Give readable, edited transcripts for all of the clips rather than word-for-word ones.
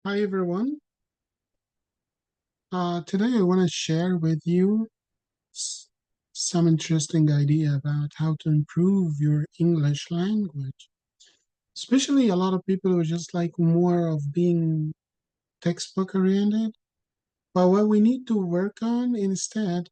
Hi everyone. Today I want to share with you s- some interesting idea about how to improve your English language. Especially a lot of people who just like more of being textbook oriented. But what we need to work on instead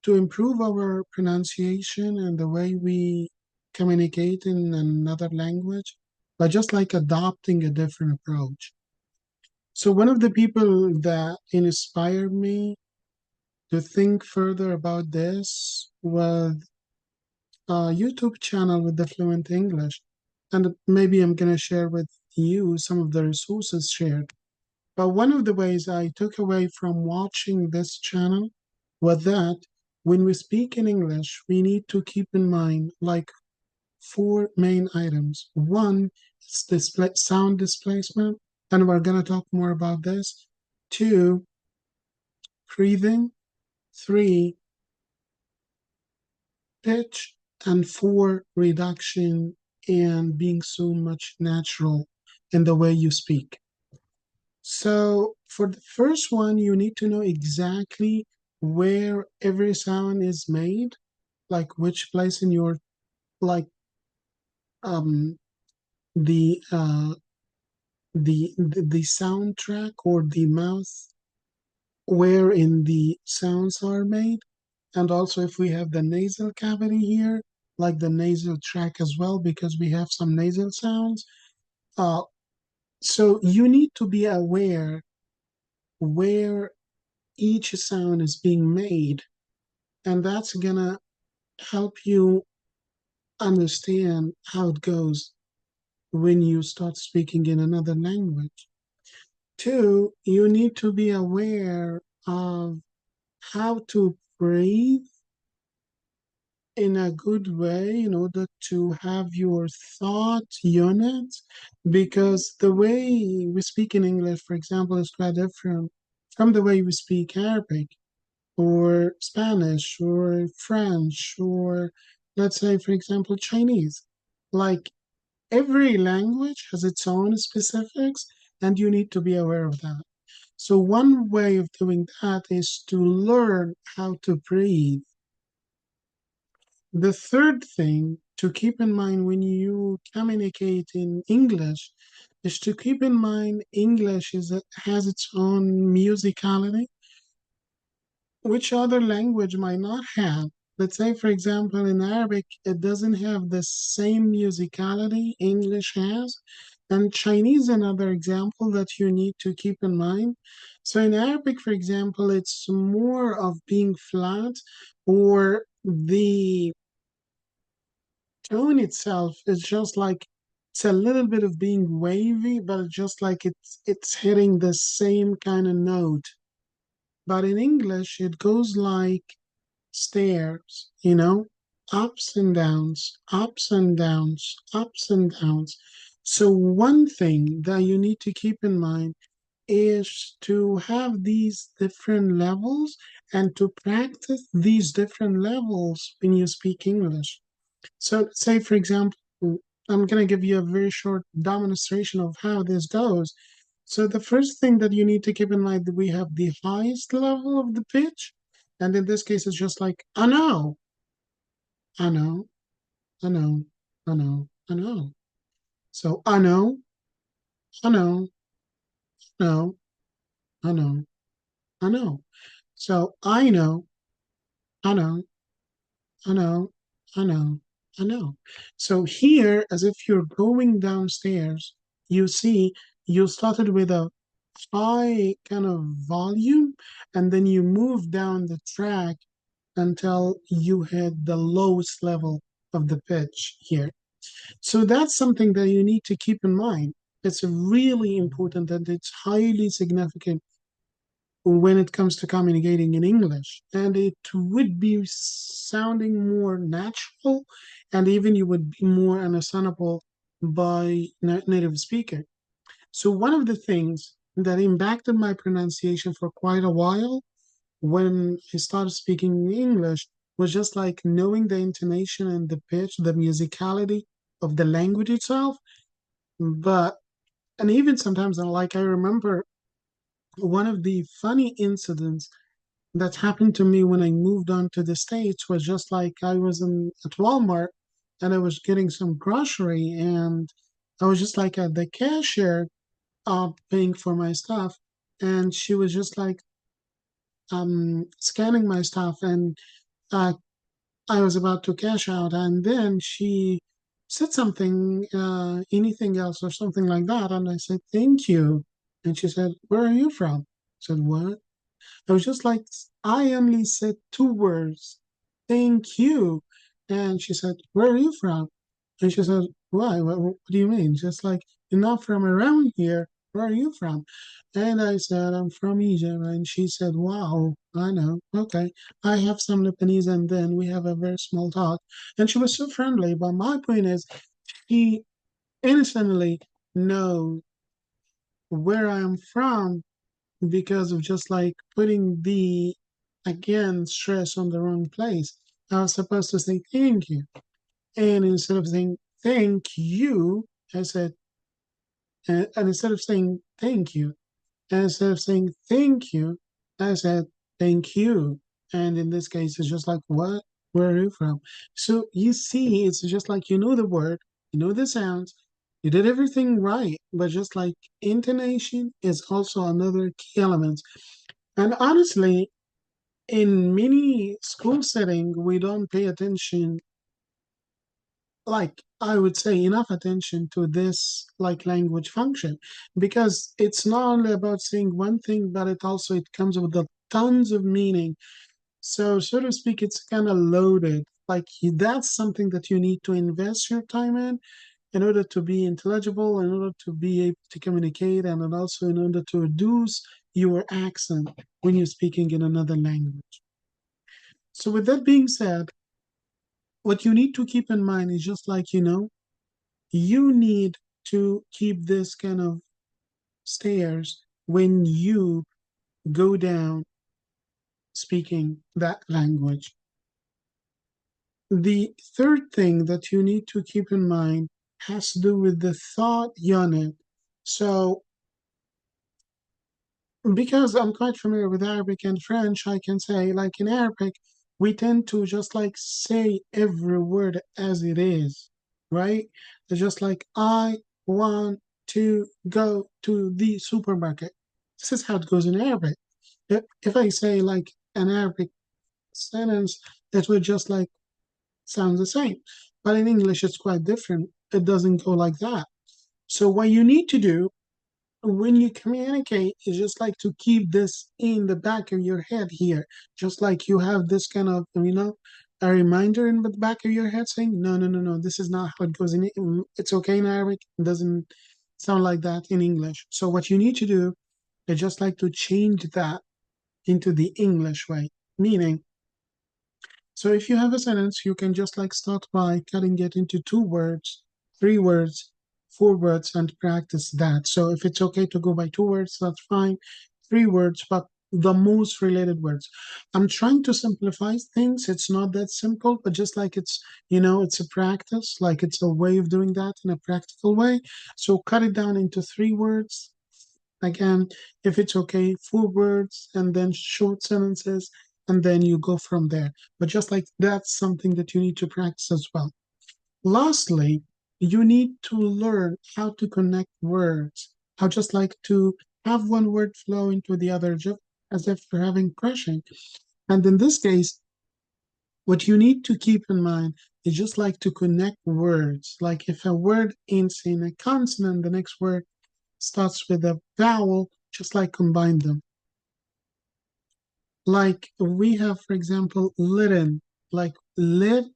to improve our pronunciation and the way we communicate in another language by just like adopting a different approach. So one of the people that inspired me to think further about this with a YouTube channel with the Fluent English. And maybe I'm going to share with you some of the resources shared. But one of the ways I took away from watching this channel was that when we speak in English, we need to keep in mind like four main items. One is sound displacement, and we're going to talk more about this. Two, breathing. Three, pitch, and four, reduction and being so much natural in the way you speak. So for the first one, you need to know exactly where every sound is made, like which place in your like um the soundtrack or the mouth where in the sounds are made. And also if we have the nasal cavity here, like the nasal track as well, because we have some nasal sounds. Uh, so you need to be aware where each sound is being made, and that's gonna help you understand how it goes when you start speaking in another language. Two, you need to be aware of how to breathe in a good way in order to have your thought unit, because the way we speak in English, for example, is quite different from the way we speak Arabic or Spanish or French or, let's say, for example, Chinese. Like every language has its own specifics, and you need to be aware of that. So, one way of doing that is to learn how to breathe. The third thing to keep in mind when you communicate in English is to keep in mind English has its own musicality, which other language might not have. Let's say, for example, in Arabic, it doesn't have the same musicality English has. And Chinese, another example that you need to keep in mind. So in Arabic, for example, it's more of being flat, or the tone itself is just like it's a little bit of being wavy, but it's just like it's hitting the same kind of note. But in English, it goes like stairs, ups and downs, ups and downs, ups and downs. So one thing that you need to keep in mind is to have these different levels and to practice these different levels when you speak English. So, say for example, I'm going to give you a very short demonstration of how this goes. So, the first thing that you need to keep in mind that we have the highest level of the pitch, and in this case, it's just like I know, I know, I know, I know, I know. So, I know, I know, no, I know, I know. So, I know, I know, I know, I know, I know. So here, as if you're going downstairs, you see you started with a high kind of volume, and then you move down the track until you hit the lowest level of the pitch here. So that's something that you need to keep in mind. It's really important and it's highly significant when it comes to communicating in English. And it would be sounding more natural, and even you would be more understandable by native speaker. So one of the things that impacted my pronunciation for quite a while when I started speaking English was just like knowing the intonation and the pitch, the musicality of the language itself. But And even sometimes, like I remember one of the funny incidents that happened to me when I moved on to the States was just like I was in at Walmart and I was getting some grocery and I was just like at the cashier paying for my stuff and she was just like scanning my stuff and uh, I was about to cash out and then she said something, anything else or something like that and I said thank you and she said where are you from? I said what? I was just like, I only said two words, thank you. And she said, where are you from? And she said, why? What do you mean? Just like, you're not from around here. Where are you from? And I said, I'm from Egypt. And she said, wow, I know. Okay. I have some Lebanese. And then we have a very small talk. And she was so friendly. But my point is, she instantly knows where I'm from because of just like putting the again stress on the wrong place. I was supposed to say thank you. And instead of saying thank you, I said, and instead of saying thank you, and instead of saying thank you, I said thank you. And in this case, it's just like, what? Where are you from? So you see, it's just like you know the word, you know the sounds, you did everything right, but just like intonation is also another key element. And honestly, in many school setting, we don't pay attention, like I would say, enough attention to this like language function because it's not only about saying one thing, but it comes with the tons of meaning. So to speak, it's kind of loaded. Like that's something that you need to invest your time in order to be intelligible, in order to be able to communicate, and then also in order to reduce your accent when you're speaking in another language. So, with that being said, what you need to keep in mind is just like, you need to keep this kind of stairs when you go down speaking that language. The third thing that you need to keep in mind has to do with the thought unit. So, because I'm quite familiar with Arabic and French, I can say, like in Arabic, we tend to just like say every word as it is, right? It's just like, I want to go to the supermarket. This is how it goes in Arabic. If I say like an Arabic sentence, it would just like sound the same. But in English, it's quite different. It doesn't go like that. So what you need to do when you communicate is just like to keep this in the back of your head here, just like you have this kind of, a reminder in the back of your head saying, no, no, no, no, this is not how it goes it's okay in Arabic. It doesn't sound like that in English. So what you need to do is just like to change that into the English way, meaning, so if you have a sentence, you can just like start by cutting it into two words, three words, four words, and practice that. So if it's okay to go by two words, that's fine. Three words, but the most related words. I'm trying to simplify things. It's not that simple, but just like it's a practice, like it's a way of doing that in a practical way. So cut it down into three words. Again, if it's okay, four words and then short sentences, and then you go from there. But just like that's something that you need to practice as well. Lastly, you need to learn how to connect words, how just like to have one word flow into the other, just as if you're having crushing. And in this case, what you need to keep in mind is just like to connect words. Like if a word ends in a consonant, the next word starts with a vowel, just like combine them. Like we have, for example, litten, like live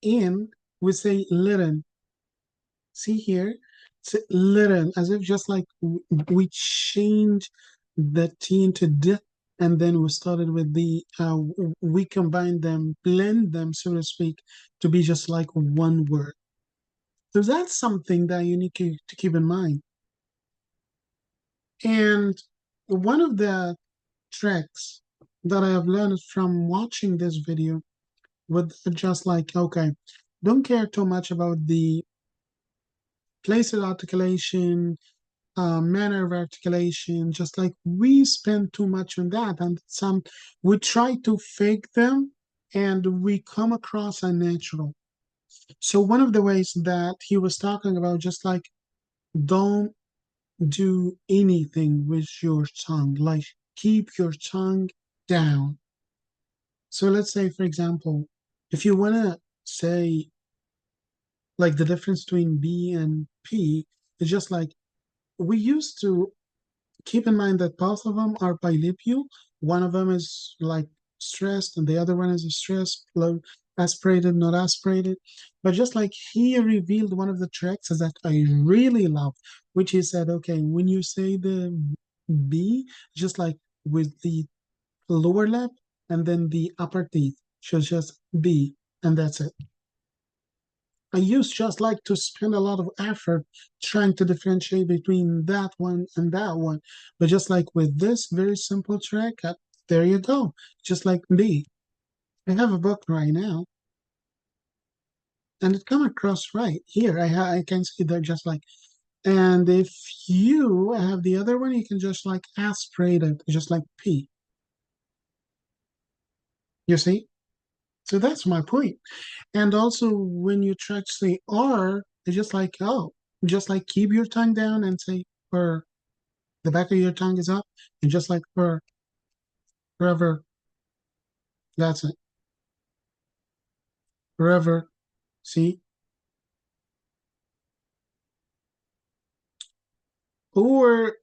in, we say litten. See here, it's litten, as if just like we change the T into D, and then we started with we combine them, blend them, so to speak, to be just like one word. So that's something that you need to keep in mind. And one of the tricks that I have learned from watching this video with just like, okay, don't care too much about the places articulation, manner of articulation, just like we spend too much on that, and some we try to fake them, and we come across unnatural. So one of the ways that he was talking about, just like don't do anything with your tongue, like keep your tongue down. So let's say, for example, if you want to say like the difference between B and P, it's just like we used to keep in mind that both of them are bilabial. One of them is like stressed, and the other one is stressed, low, aspirated, not aspirated. But just like he revealed one of the tricks that I really love, which he said, okay, when you say the B, just like with the lower lip and then the upper teeth, so just B, and that's it. I used just like to spend a lot of effort trying to differentiate between that one and that one. But just like with this very simple trick, there you go. Just like me. I have a book right now, and it come across right here. I can see that just like, and if you have the other one, you can just like aspirate it, just like P. You see? So that's my point. And also, when you try to say R, it's just like, oh, just like keep your tongue down and say R. The back of your tongue is up, and just like R, forever. That's it. Forever. See? Or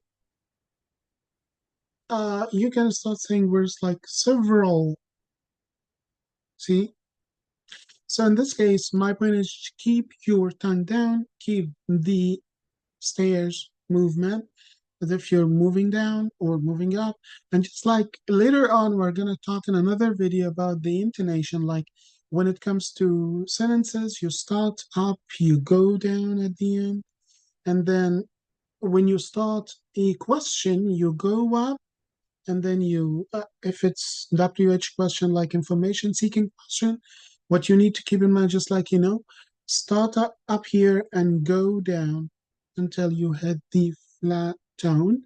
you can start saying words like several. See? So in this case, my point is to keep your tongue down, keep the stairs movement as if you're moving down or moving up. And just like later on, we're going to talk in another video about the intonation. Like when it comes to sentences, you start up, you go down at the end. And then when you start a question, you go up. And then if it's WH question, like information seeking question, what you need to keep in mind, just like, start up here and go down until you hit the flat tone.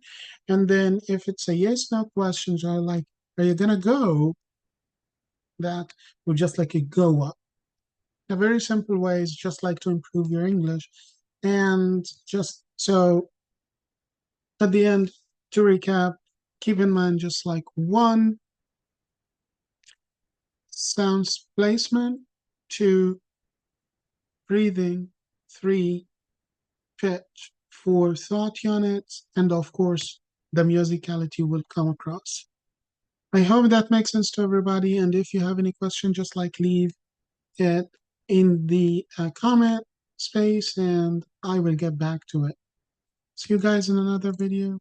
And then if it's a yes, no questions are like, are you gonna go? That will just like a go up. A very simple way is just like to improve your English. And just so at the end, to recap, keep in mind just like one, sounds placement, two, breathing, three, pitch, four, thought units, and of course, the musicality will come across. I hope that makes sense to everybody. And if you have any question, just like leave it in the comment space and I will get back to it. See you guys in another video.